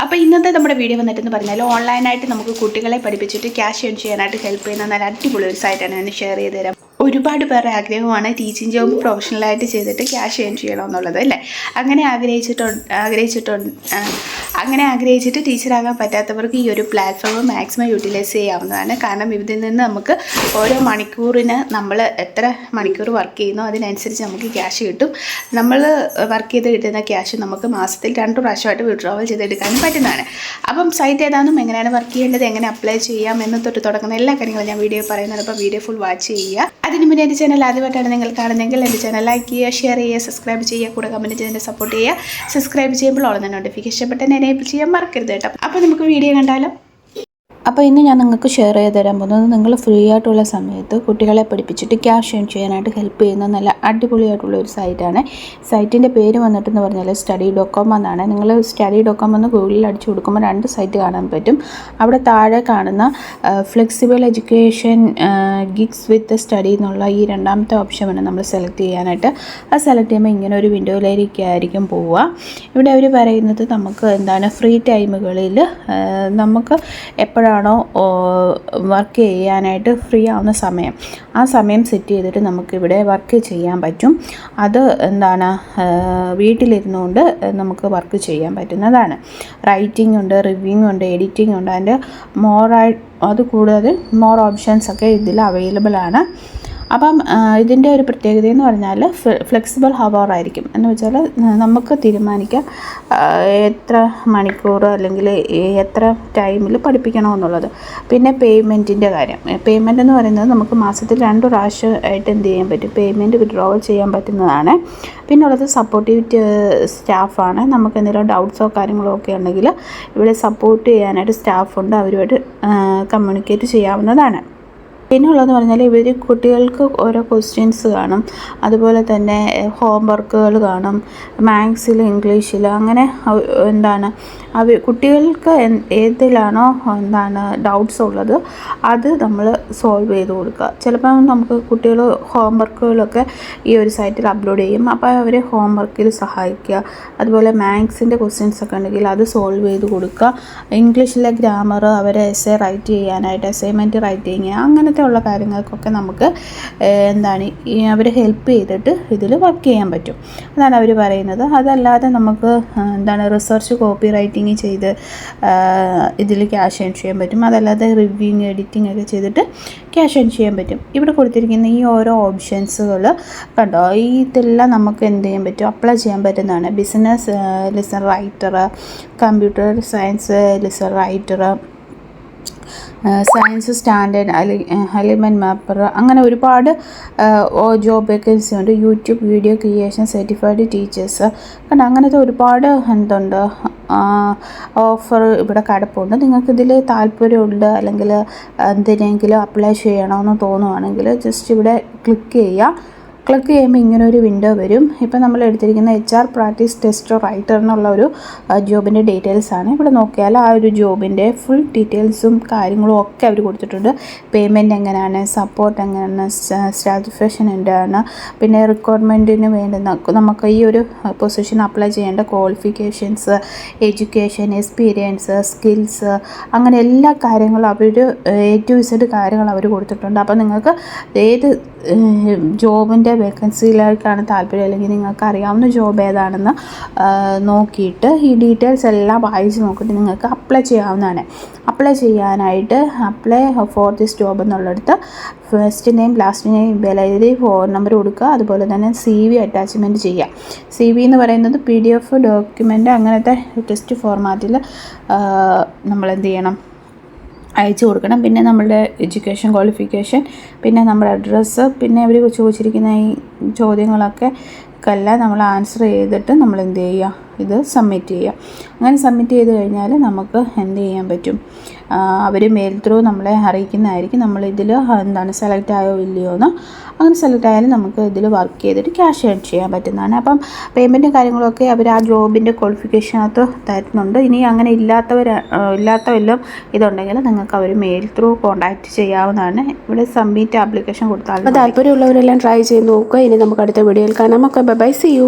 അപ്പോൾ ഇന്നത്തെ നമ്മുടെ വീഡിയോ വന്നിട്ടെന്ന് പറഞ്ഞാൽ ഓൺലൈനായിട്ട് നമുക്ക് കുട്ടികളെ പഠിപ്പിച്ചിട്ട് ക്യാഷ് ഏൺ ചെയ്യാനായിട്ട് ഹെൽപ്പ് ചെയ്യുന്ന നല്ല അടിപൊളി ഒരു സൈറ്റാണ് ഞാൻ ഷെയർ ചെയ്ത് തരാം. ഒരുപാട് പേരുടെ ആഗ്രഹമാണ് ടീച്ചിങ് ജോബ് പ്രൊഫഷണലായിട്ട് ചെയ്തിട്ട് ക്യാഷ് ഏൺ ചെയ്യണമെന്നുള്ളത് അല്ലേ. അങ്ങനെ ആഗ്രഹിച്ചിട്ട് ടീച്ചറാകാൻ പറ്റാത്തവർക്ക് ഈ ഒരു പ്ലാറ്റ്ഫോം മാക്സിമം യൂട്ടിലൈസ് ചെയ്യാവുന്നതാണ്. കാരണം ഇതിൽ നിന്ന് നമുക്ക് ഓരോ മണിക്കൂറിന് നമ്മൾ എത്ര മണിക്കൂർ വർക്ക് ചെയ്യുന്നോ അതിനനുസരിച്ച് നമുക്ക് ക്യാഷ് കിട്ടും. നമ്മൾ വർക്ക് ചെയ്ത് കിട്ടുന്ന ക്യാഷ് നമുക്ക് മാസത്തിൽ 2 പ്രാവശ്യമായിട്ട് വിഡ്രോവൽ ചെയ്തെടുക്കാനും പറ്റുന്നതാണ്. അപ്പം സൈറ്റ് ഏതാണെന്നും എങ്ങനെയാണ് വർക്ക് ചെയ്യേണ്ടത്, എങ്ങനെ അപ്ലൈ ചെയ്യാം എന്ന് തുടങ്ങുന്ന എല്ലാ കാര്യങ്ങളും ഞാൻ വീഡിയോ പറയുന്നത്. അപ്പോൾ വീഡിയോ ഫുൾ വാച്ച് ചെയ്യുക. അതിന് മുന്നേ എൻ്റെ ചാനൽ ആദ്യമായിട്ടാണ് നിങ്ങൾ കാണുന്നതെങ്കിൽ എൻ്റെ ചാനൽ ലൈക്ക് ചെയ്യുക, ഷെയർ ചെയ്യുക, സബ്സ്ക്രൈബ് ചെയ്യുക, കൂടെ കമൻറ്റ് ചെയ്ത് എന്നെ സപ്പോർട്ട് ചെയ്യുക. സബ്സ്ക്രൈബ് ചെയ്യുമ്പോൾ ഉള്ള നോട്ടിഫിക്കേഷൻ ബട്ടൺ എനേബിൾ ചെയ്യാൻ മറക്കരുത് കേട്ടോ. അപ്പോൾ നമുക്ക് വീഡിയോ കണ്ടാലോ. അപ്പോൾ ഇന്ന് ഞാൻ നിങ്ങൾക്ക് ഷെയർ ചെയ്ത് തരാൻ പോകുന്നത് നിങ്ങൾ ഫ്രീ ആയിട്ടുള്ള സമയത്ത് കുട്ടികളെ പഠിപ്പിച്ചിട്ട് ക്യാഷ് ഏൺ ചെയ്യാനായിട്ട് ഹെൽപ്പ് ചെയ്യുന്ന നല്ല അടിപൊളിയായിട്ടുള്ള ഒരു സൈറ്റാണ്. സൈറ്റിൻ്റെ പേര് വന്നിട്ടെന്ന് പറഞ്ഞാൽ study.com എന്നാണ്. നിങ്ങൾ study.com എന്ന് ഗൂഗിളിൽ അടിച്ചു കൊടുക്കുമ്പോൾ 2 സൈറ്റ് കാണാൻ പറ്റും. അവിടെ താഴെ കാണുന്ന ഫ്ലെക്സിബിൾ എഡ്യൂക്കേഷൻ ഗിഗ്സ് വിത്ത് സ്റ്റഡി എന്നുള്ള ഈ 2ാമത്തെ ഓപ്ഷൻ വേണം നമ്മൾ സെലക്ട് ചെയ്യാനായിട്ട്. അത് സെലക്ട് ചെയ്യുമ്പോൾ ഇങ്ങനെ ഒരു വിൻഡോയിലേക്കായിരിക്കും പോവുക. ഇവിടെ അവർ പറയുന്നത് നമുക്ക് എന്താണ് ഫ്രീ ടൈമുകളിൽ നമുക്ക് എപ്പോഴാണ് വർക്ക് ചെയ്യാനായിട്ട് ഫ്രീ ആവുന്ന സമയം, ആ സമയം സെറ്റ് ചെയ്തിട്ട് നമുക്കിവിടെ വർക്ക് ചെയ്യാൻ പറ്റും. അത് എന്താണ് വീട്ടിലിരുന്നുകൊണ്ട് നമുക്ക് വർക്ക് ചെയ്യാൻ പറ്റുന്നതാണ്. റൈറ്റിംഗ് ഉണ്ട്, റിവ്യൂയിങ് ഉണ്ട്, എഡിറ്റിംഗ് ഉണ്ട്. അതിൻ്റെ അതുകൂടാതെ മോർ ഓപ്ഷൻസൊക്കെ ഇതിൽ അവൈലബിൾ ആണ്. അപ്പം ഇതിൻ്റെ ഒരു പ്രത്യേകത എന്ന് പറഞ്ഞാൽ ഫ്ലെക്സിബിൾ ഹവർ ആയിരിക്കും. എന്ന് വെച്ചാൽ നമുക്ക് തീരുമാനിക്കാം എത്ര മണിക്കൂർ അല്ലെങ്കിൽ എത്ര ടൈമിൽ പഠിപ്പിക്കണമെന്നുള്ളത്. പിന്നെ പേയ്മെൻറ്റിൻ്റെ കാര്യം. പേയ്മെൻ്റ് എന്ന് പറയുന്നത് നമുക്ക് മാസത്തിൽ 2 പ്രാവശ്യമായിട്ട് എന്ത് ചെയ്യാൻ പറ്റും, പേയ്മെൻറ്റ് വിഡ്രോവൽ ചെയ്യാൻ പറ്റുന്നതാണ്. പിന്നെ ഉള്ളത് സപ്പോർട്ടീവ് സ്റ്റാഫാണ്. നമുക്ക് എന്തെങ്കിലും ഡൗട്ട്സോ കാര്യങ്ങളോ ഒക്കെ ഉണ്ടെങ്കിൽ ഇവിടെ സപ്പോർട്ട് ചെയ്യാനായിട്ട് സ്റ്റാഫുണ്ട്. അവരുമായിട്ട് കമ്മ്യൂണിക്കേറ്റ് ചെയ്യാവുന്നതാണ്. പിന്നെ ഉള്ളതെന്ന് പറഞ്ഞാൽ ഇവർ കുട്ടികൾക്ക് ഓരോ ക്വസ്റ്റ്യൻസ് കാണും, അതുപോലെ തന്നെ ഹോം വർക്കുകൾ കാണും, മാത്സിൽ, ഇംഗ്ലീഷിൽ, അങ്ങനെ എന്താണ് കുട്ടികൾക്ക് ഏതിലാണോ ഡൗട്ട്സ് ഉള്ളത് അത് നമ്മൾ സോൾവ് ചെയ്ത് കൊടുക്കുക. ചിലപ്പോൾ നമുക്ക് കുട്ടികൾ ഹോം വർക്കുകളൊക്കെ ഈ ഒരു സൈറ്റിൽ അപ്ലോഡ് ചെയ്യും. അപ്പോൾ അവർ ഹോം വർക്കിൽ സഹായിക്കുക. അതുപോലെ മാത്സിൻ്റെ ക്വസ്റ്റ്യൻസൊക്കെ ഉണ്ടെങ്കിൽ അത് സോൾവ് ചെയ്ത് കൊടുക്കുക. ഇംഗ്ലീഷിലെ ഗ്രാമർ, അവരെ എസ്സേ റൈറ്റ് ചെയ്യാനായിട്ട്, അസൈൻമെൻറ്റ് റൈറ്റിങ്, അങ്ങനത്തെ ഉള്ള കാര്യങ്ങൾക്കൊക്കെ നമുക്ക് അവർ ഹെൽപ്പ് ചെയ്തിട്ട് ഇതിൽ വർക്ക് ചെയ്യാൻ പറ്റും. അതാണ് അവർ പറയുന്നത്. അതല്ലാതെ നമുക്ക് റിസർച്ച് കോപ്പി റൈറ്റിംഗ് ചെയ്ത് ഇതിൽ ക്യാഷ് ഏൺ ചെയ്യാൻ പറ്റും. അതല്ലാതെ റിവ്യൂയിങ്, എഡിറ്റിംഗ് ഒക്കെ ചെയ്തിട്ട് ക്യാഷ് ഏൺ ചെയ്യാൻ പറ്റും. ഇവിടെ കൊടുത്തിരിക്കുന്ന ഈ ഓരോ ഓപ്ഷൻസുകൾ കണ്ടോ, ഇതെല്ലാം നമുക്ക് എന്ത് ചെയ്യാൻ പറ്റും, അപ്ലൈ ചെയ്യാൻ പറ്റുന്നതാണ്. Business lesson writer, computer science lesson writer, science standard element mapper, അങ്ങനെ ഒരുപാട് ജോബ് വേക്കൻസി ഉണ്ട്. YouTube video creation certified teachers കണ്ടോ, അങ്ങനത്തെ ഒരുപാട് ഓഫർ ഇവിടെ കിടപ്പുണ്ട്. നിങ്ങൾക്കിതിൽ താല്പര്യമുണ്ട് അല്ലെങ്കിൽ എന്തിനെങ്കിലും അപ്ലൈ ചെയ്യണമെന്ന് തോന്നുവാണെങ്കിൽ ജസ്റ്റ് ഇവിടെ ക്ലിക്ക് ചെയ്യുക. ക്ലിക്ക് ചെയ്യുമ്പോൾ ഇങ്ങനെ ഒരു വിൻഡോ വരും. ഇപ്പം നമ്മൾ എടുത്തിരിക്കുന്ന HR പ്രാക്ടീസ് ടെസ്റ്റർ റൈറ്റർ എന്നുള്ള ഒരു ജോബിൻ്റെ ഡീറ്റെയിൽസാണ്. ഇവിടെ നോക്കിയാൽ ആ ഒരു ജോബിൻ്റെ ഫുൾ ഡീറ്റെയിൽസും കാര്യങ്ങളും ഒക്കെ അവർ കൊടുത്തിട്ടുണ്ട്. പേയ്മെൻറ്റ് എങ്ങനെയാണ്, സപ്പോർട്ട് എങ്ങനെയാണ്, സ്റ്റാറ്റിഫിക്കേഷൻ എന്താണ്, പിന്നെ റിക്വയർമെൻറ്റിന് വേണ്ടുന്ന നമുക്ക് ഈ ഒരു പൊസിഷൻ അപ്ലൈ ചെയ്യേണ്ട ക്വാളിഫിക്കേഷൻസ്, എഡ്യൂക്കേഷൻ, എക്സ്പീരിയൻസ്, സ്കിൽസ്, അങ്ങനെ എല്ലാ കാര്യങ്ങളും അവർ A to Z കാര്യങ്ങൾ അവർ കൊടുത്തിട്ടുണ്ട്. അപ്പോൾ നിങ്ങൾക്ക് ഏത് ജോബിൻ്റെ വേക്കൻസിയിലേക്കാണ് താല്പര്യം, അല്ലെങ്കിൽ നിങ്ങൾക്ക് അറിയാവുന്ന ജോബ് ഏതാണെന്ന് നോക്കിയിട്ട് ഈ ഡീറ്റെയിൽസ് എല്ലാം വായിച്ച് നോക്കിയിട്ട് നിങ്ങൾക്ക് അപ്ലൈ ചെയ്യാവുന്നതാണ്. അപ്ലൈ ചെയ്യാനായിട്ട് അപ്ലൈ ഫോർ ദിസ് ജോബ് എന്നുള്ളിടത്ത് first name, last name, email ID, phone number കൊടുക്കുക. അതുപോലെ തന്നെ CV അറ്റാച്ച്മെൻറ്റ് ചെയ്യുക. CV എന്ന് പറയുന്നത് PDF ഡോക്യുമെൻ്റ്, അങ്ങനത്തെ ടെക്സ്റ്റ് ഫോർമാറ്റിൽ നമ്മൾ എന്ത് ചെയ്യണം, അയച്ചു കൊടുക്കണം. പിന്നെ നമ്മളുടെ എഡ്യൂക്കേഷൻ ക്വാളിഫിക്കേഷൻ, പിന്നെ നമ്മുടെ അഡ്രസ്സ്, പിന്നെ അവർ ചോദിച്ചിരിക്കുന്ന ഈ ചോദ്യങ്ങളൊക്കെ എല്ലാം നമ്മൾ ആൻസർ ചെയ്തിട്ട് നമ്മൾ എന്ത് ചെയ്യുക, ഇത് സബ്മിറ്റ് ചെയ്യുക. അങ്ങനെ സബ്മിറ്റ് ചെയ്ത് കഴിഞ്ഞാൽ നമുക്ക് എന്ത് ചെയ്യാൻ പറ്റും, അവർ മെയിൽ ത്രൂ നമ്മളെ അറിയിക്കുന്നതായിരിക്കും നമ്മളിതിൽ സെലക്ട് ആയോ ഇല്ലയോ എന്ന്. അങ്ങനെ സെലക്ട് ആയാലും നമുക്ക് ഇതിൽ വർക്ക് ചെയ്തിട്ട് ക്യാഷ് ഏൺ ചെയ്യാൻ പറ്റുന്നതാണ്. അപ്പം പേയ്മെൻറ്റും കാര്യങ്ങളൊക്കെ അവർ ആ ജോബിൻ്റെ ക്വാളിഫിക്കേഷനകത്ത് തരുന്നുണ്ട്. ഇനി അങ്ങനെ ഇല്ലാത്തവെല്ലാം ഇതുണ്ടെങ്കിൽ നിങ്ങൾക്ക് അവർ മെയിൽ ത്രൂ കോൺടാക്റ്റ് ചെയ്യാവുന്നതാണ്. ഇവിടെ സബ്മിറ്റ് ആപ്ലിക്കേഷൻ കൊടുത്താൽ താല്പര്യമുള്ളവരെല്ലാം ട്രൈ ചെയ്ത് നോക്കുക. ഇനി നമുക്ക് അടുത്ത വീഡിയോയിൽ കാണാം. Okay, bye, see U.